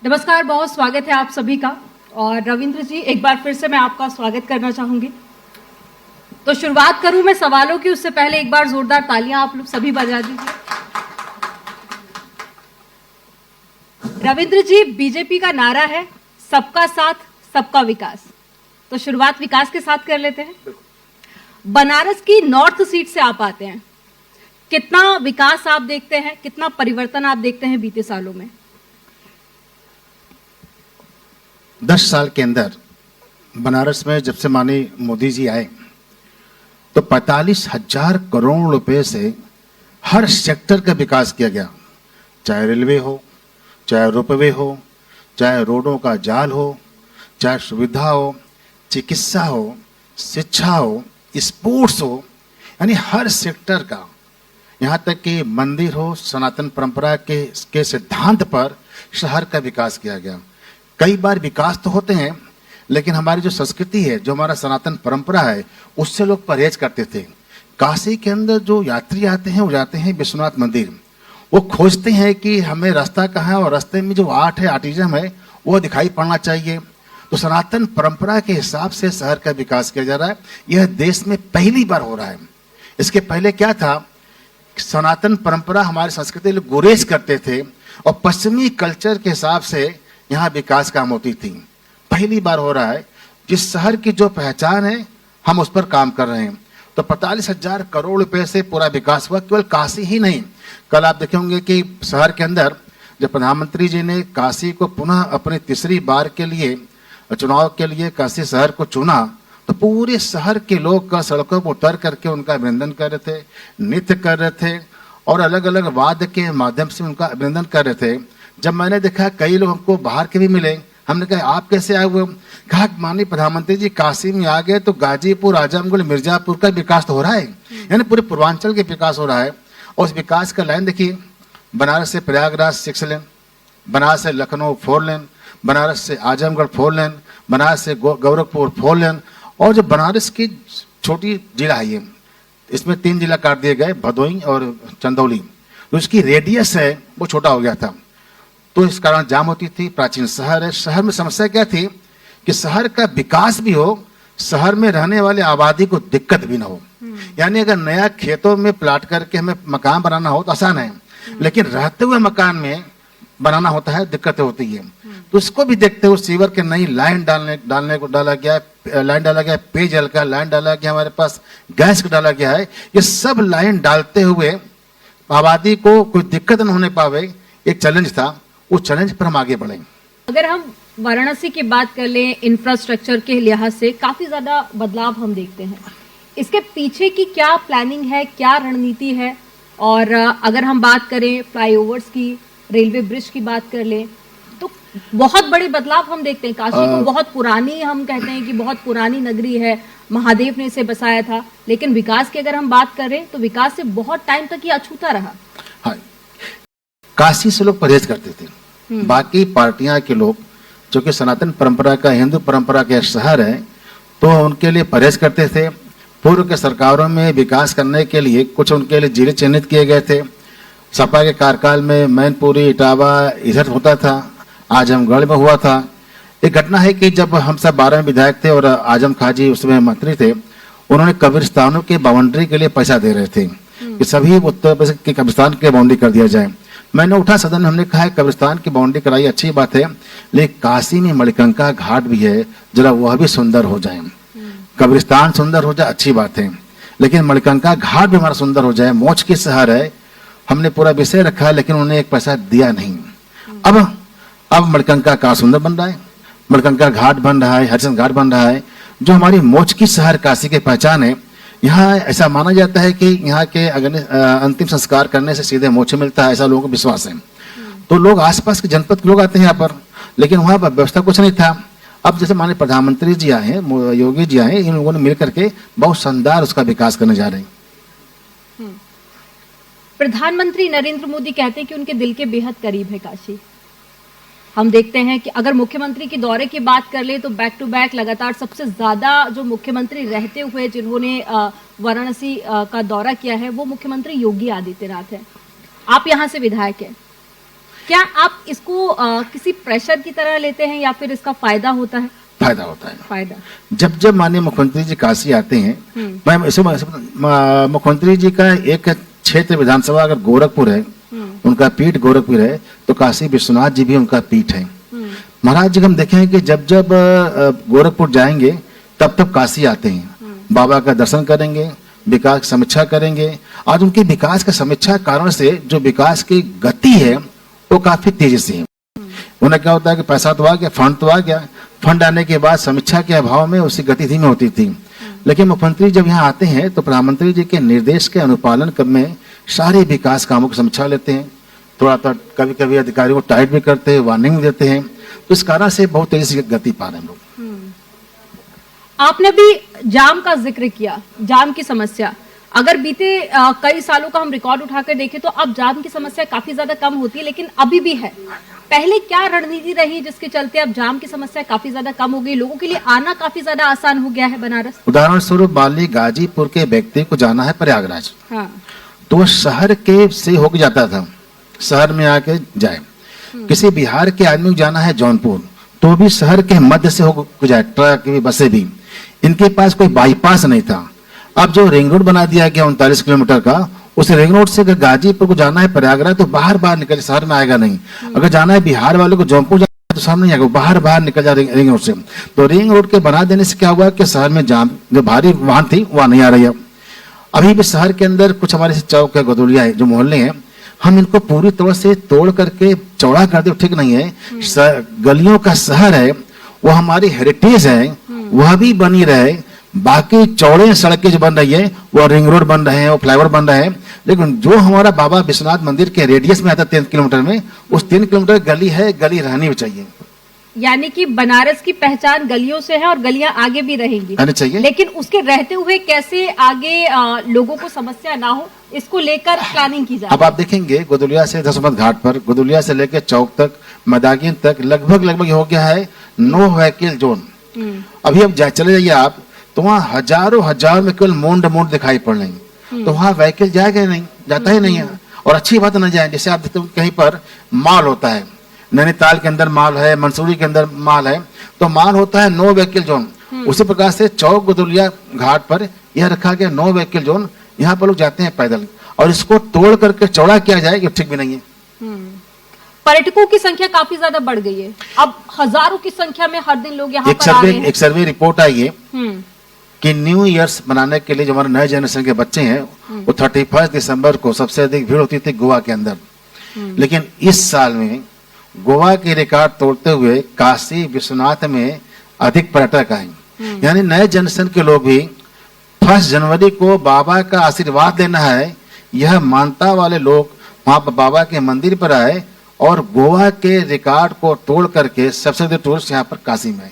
नमस्कार, बहुत स्वागत है आप सभी का। और रविंद्र जी, एक बार फिर से मैं आपका स्वागत करना चाहूंगी। तो शुरुआत करूं मैं सवालों की, उससे पहले एक बार जोरदार तालियां आप लोग सभी बजा दीजिए। रविंद्र जी, बीजेपी का नारा है सबका साथ सबका विकास। तो शुरुआत विकास के साथ कर लेते हैं। बनारस की नॉर्थ सीट से आप आते हैं, कितना विकास आप देखते हैं, कितना परिवर्तन आप देखते हैं बीते सालों में? 10 साल के अंदर बनारस में जब से माननीय मोदी जी आए तो 45,000 करोड़ रुपए से हर सेक्टर का विकास किया गया, चाहे रेलवे हो, चाहे रोपवे हो, चाहे रोडों का जाल हो, चाहे सुविधा हो, चिकित्सा हो, शिक्षा हो, स्पोर्ट्स हो, यानी हर सेक्टर का, यहाँ तक कि मंदिर हो, सनातन परंपरा के सिद्धांत पर शहर का विकास किया गया। कई बार विकास तो होते हैं, लेकिन हमारी जो संस्कृति है, जो हमारा सनातन परंपरा है, उससे लोग परहेज करते थे। काशी के अंदर जो यात्री आते हैं वो जाते हैं विश्वनाथ मंदिर, वो खोजते हैं कि हमें रास्ता कहाँ है और रास्ते में जो आर्ट है, आर्टिज्म है, वो दिखाई पड़ना चाहिए। तो सनातन परंपरा के हिसाब से शहर का विकास किया जा रहा है। यह देश में पहली बार हो रहा है। इसके पहले क्या था, सनातन परंपरा हमारी संस्कृति लोग गुरेज करते थे और पश्चिमी कल्चर के हिसाब से यहाँ विकास काम होती थी। पहली बार हो रहा है। जिस शहर की जो पहचान है, हम उस पर काम कर रहे हैं। तो 45,000 करोड़ रुपए से पूरा विकास हुआ। केवल काशी ही नहीं, कल आप देखेंगे कि शहर के अंदर जब प्रधानमंत्री जी ने काशी को पुनः अपनी तीसरी बार के लिए चुनाव के लिए काशी शहर को चुना, तो पूरे शहर के लोग सड़कों पर उतर करके उनका अभिनंदन कर रहे थे, नृत्य कर रहे थे और अलग अलग वाद्य के माध्यम से उनका अभिनंदन कर रहे थे। जब मैंने देखा कई लोग हमको बाहर के भी मिले, हमने कहा आप कैसे आए हुए? कहा माननीय प्रधानमंत्री जी काशी में आ गए तो गाजीपुर, आजमगढ़, मिर्जापुर का विकास तो हो रहा है, यानी पूरे पूर्वांचल के विकास हो रहा है। और उस विकास का लाइन देखिए, बनारस से प्रयागराज 6 लेन, बनारस से लखनऊ 4 लेन, बनारस से आजमगढ़ 4 लेन, बनारस से गोरखपुर 4 लेन। और जो बनारस की छोटी जिला है ये, इसमें 3 जिला काट दिए गए, भदोही और चंदौली। तो उसकी रेडियस है वो छोटा हो गया था, तो इस कारण जाम होती थी। प्राचीन शहर है, शहर में समस्या क्या थी कि शहर का विकास भी हो, शहर में रहने वाले आबादी को दिक्कत भी ना हो। यानी अगर नया खेतों में प्लाट करके हमें मकान बनाना हो तो आसान है, लेकिन रहते हुए मकान में बनाना होता है, दिक्कतें होती है। तो उसको भी देखते हुए सीवर के नई लाइन डालने को डाला गया, लाइन डाला गया पेयजल का, लाइन डाला गया, हमारे पास गैस का डाला गया है। ये सब लाइन डालते हुए आबादी को कोई दिक्कत न होने पावे, एक चैलेंज था। उस चैलेंज पर हम आगे बढ़े। अगर हम वाराणसी की बात कर लें, इंफ्रास्ट्रक्चर के लिहाज से काफी ज्यादा बदलाव हम देखते हैं। इसके पीछे की क्या प्लानिंग है, क्या रणनीति है? और अगर हम बात करें फ्लाईओवर्स की, रेलवे ब्रिज की बात कर लें, तो बहुत बड़े बदलाव हम देखते हैं। काशी को बहुत पुरानी, हम कहते हैं कि बहुत पुरानी नगरी है, महादेव ने इसे बसाया था, लेकिन विकास की अगर हम बात करें तो विकास से बहुत टाइम तक ये अछूता रहा। हाँ, काशी से लोग परहेज करते थे। बाकी पार्टियां के लोग, जो कि सनातन परंपरा का, हिंदू परंपरा का शहर है, तो उनके लिए परहेज करते थे। पूर्व के सरकारों में विकास करने के लिए कुछ उनके लिए जिले चिन्हित किए गए थे। सपा के कार्यकाल में मैनपुरी, इटावा इधर होता था, आजमगढ़ में हुआ था। एक घटना है कि जब हम सब 12 विधायक थे और आजम खां जी उसमें मंत्री थे, उन्होंने कब्रिस्तानों के बाउंड्री के लिए पैसा दे रहे थे कि सभी उत्तर प्रदेश के कब्रिस्तान की बाउंड्री कर दिया जाए। मैंने उठा सदन में, हमने कहा है कब्रिस्तान की बाउंड्री कराई, अच्छी बात है, लेकिन काशी में मणिकंका घाट भी है, जरा वह भी सुंदर हो जाए। कब्रिस्तान सुंदर हो जाए अच्छी बात है, लेकिन मणिकंका घाट भी हमारा सुंदर हो जाए। मोक्ष की शहर है, हमने पूरा विषय रखा है, लेकिन उन्होंने एक पैसा दिया नहीं। अब मणिकंका का सुंदर बन रहा है, मणिकंका घाट बन रहा है, हरिश्चंद्र घाट बन रहा है, जो हमारी मोक्ष की शहर काशी की पहचान है। यहाँ ऐसा माना जाता है कि यहाँ के अंतिम संस्कार करने से सीधे मोक्ष मिलता है, ऐसा लोगों को विश्वास है। तो लोग आसपास के जनपद के लोग आते हैं यहाँ पर, लेकिन वहाँ पर व्यवस्था कुछ नहीं था। अब जैसे माननीय प्रधानमंत्री जी आए हैं, योगी जी आए हैं, इन लोगों ने मिल करके बहुत शानदार उसका विकास करने जा रहे हैं। प्रधानमंत्री नरेंद्र मोदी कहते हैं कि उनके दिल के बेहद करीब है काशी। हम देखते हैं कि अगर मुख्यमंत्री के दौरे की बात कर ले तो बैक टू बैक लगातार सबसे ज्यादा जो मुख्यमंत्री रहते हुए जिन्होंने वाराणसी का दौरा किया है वो मुख्यमंत्री योगी आदित्यनाथ है। आप यहाँ से विधायक हैं, क्या आप इसको किसी प्रेशर की तरह लेते हैं या फिर इसका फायदा होता है? फायदा होता है। फायदा। जब जब माननीय मुख्यमंत्री जी काशी आते हैं, मैं मुख्यमंत्री जी का एक क्षेत्र विधानसभा अगर गोरखपुर है, उनका पीठ गोरखपुर है, तो काशी विश्वनाथ जी भी उनका पीठ है। महाराज जी हम देखें कि जब जब गोरखपुर जाएंगे तब तब काशी आते हैं, बाबा का दर्शन करेंगे, विकास की समीक्षा करेंगे। आज उनकी विकास का समीक्षा कारण से जो विकास की गति है वो काफी तेजी से है। उन्हें क्या होता है कि पैसा तो आ गया, फंड तो आ गया, फंड आने के बाद समीक्षा के अभाव में उसकी गति धीमी होती थी। लेकिन मुख्यमंत्री जब यहाँ आते हैं तो प्रधानमंत्री जी के निर्देश के अनुपालन में सारे विकास कामों की समीक्षा लेते हैं, थोड़ा कभी कभी अधिकारियों को टाइट भी करते हैं, वार्निंग भी देते हैं। तो इस कारण से बहुत तेजी से गति पा रहे हैं लोग। आपने भी जाम का जिक्र किया, जाम की समस्या। अगर बीते कई सालों का हम रिकॉर्ड उठाकर देखें तो अब जाम की समस्या काफी ज्यादा कम होती है, लेकिन अभी भी है। पहले क्या रणनीति रही जिसके चलते अब जाम की समस्या काफी ज्यादा कम हो गई, लोगों के लिए आना काफी ज्यादा आसान हो गया है बनारस? उदाहरण स्वरूप बाली गाजीपुर के व्यक्ति को जाना है प्रयागराज, हाँ। तो वह शहर के से होकर जाता था, शहर में आके जाए। किसी बिहार के आदमी को जाना है जौनपुर, तो भी शहर के मध्य से होकर जाए, ट्रक भी बसें भी। इनके पास कोई बाईपास नहीं था। अब जो रिंग रोड बना दिया गया 39 किलोमीटर का, उस रिंग रोड से अगर गाजीपुर को जाना है प्रयागराज तो बाहर निकल, शहर में आएगा नहीं। अगर जाना है बिहार वाले को जौनपुर जाना है तो शहर नहीं आएगा, बाहर निकल जाए रिंग रोड से। तो रिंग रोड के बना देने से क्या हुआ कि शहर में जाम, जो भारी वाहन थी वह नहीं आ रही है। अभी भी शहर के अंदर कुछ हमारे चौक है, गोदुलिया है, जो मोहल्ले हैं, हम इनको पूरी तरह से तोड़ करके चौड़ा कर दे, ठीक नहीं है। गलियों का शहर है, वो हमारी हेरिटेज है, वह भी बनी रहे। बाकी चौड़े सड़कें जो बन रही है, वो रिंग रोड बन रहे हैं, वो फ्लाईओवर बन रहे हैं, लेकिन जो हमारा बाबा विश्वनाथ मंदिर के रेडियस में आता है 3 किलोमीटर में, उस 3 किलोमीटर गली है, गली रहनी भी चाहिए। यानी कि बनारस की पहचान गलियों से है और गलियां आगे भी रहेंगी, रहनी चाहिए। लेकिन उसके रहते हुए कैसे आगे लोगों को समस्या ना हो, इसको लेकर प्लानिंग की जाए। अब आप देखेंगे गोदुलिया से दशमत घाट पर, गोदुलिया से लेकर चौक तक, मदागिन तक लगभग हो गया है नो व्हीकल जोन। अभी अब चले जाइए आप, तो वहाँ हजार में केवल मोड़ दिखाई पड़ रही, तो वहाँ व्हीकल जाएगा नहीं, जाता ही नहीं है। और अच्छी बात न जाए। जैसे आप देखते हो कहीं पर माल होता है, नैनीताल के अंदर माल है, मंसूरी के अंदर माल है, तो माल होता है नो व्हीकल जोन। उसी प्रकार से चौक गोदुलिया घाट पर यह रखा गया नो व्हीकल जोन। यहाँ पर लोग जाते हैं पैदल, और इसको तोड़ करके चौड़ा किया जाए, ये ठीक भी नहीं है। पर्यटकों की संख्या काफी ज्यादा बढ़ गई है, अब हजारों की संख्या में हर दिन लोग यहाँ पर आ रहे हैं। एक सर्वे रिपोर्ट आई है कि न्यू ईयर्स मनाने के लिए जो हमारे नए जनरेशन के बच्चे हैं, वो 31 दिसंबर को सबसे अधिक भीड़ होती थी गोवा के अंदर। लेकिन इस साल में गोवा के रिकॉर्ड तोड़ते हुए काशी विश्वनाथ में अधिक पर्यटक आए। यानी नए जनरेशन के लोग भी 1 जनवरी को बाबा का आशीर्वाद लेना है, यह मानता वाले लोग वहां पर बाबा के मंदिर पर आए और गोवा के रिकॉर्ड को तोड़ करके सबसे अधिक टूरिस्ट यहाँ पर काशी में आए।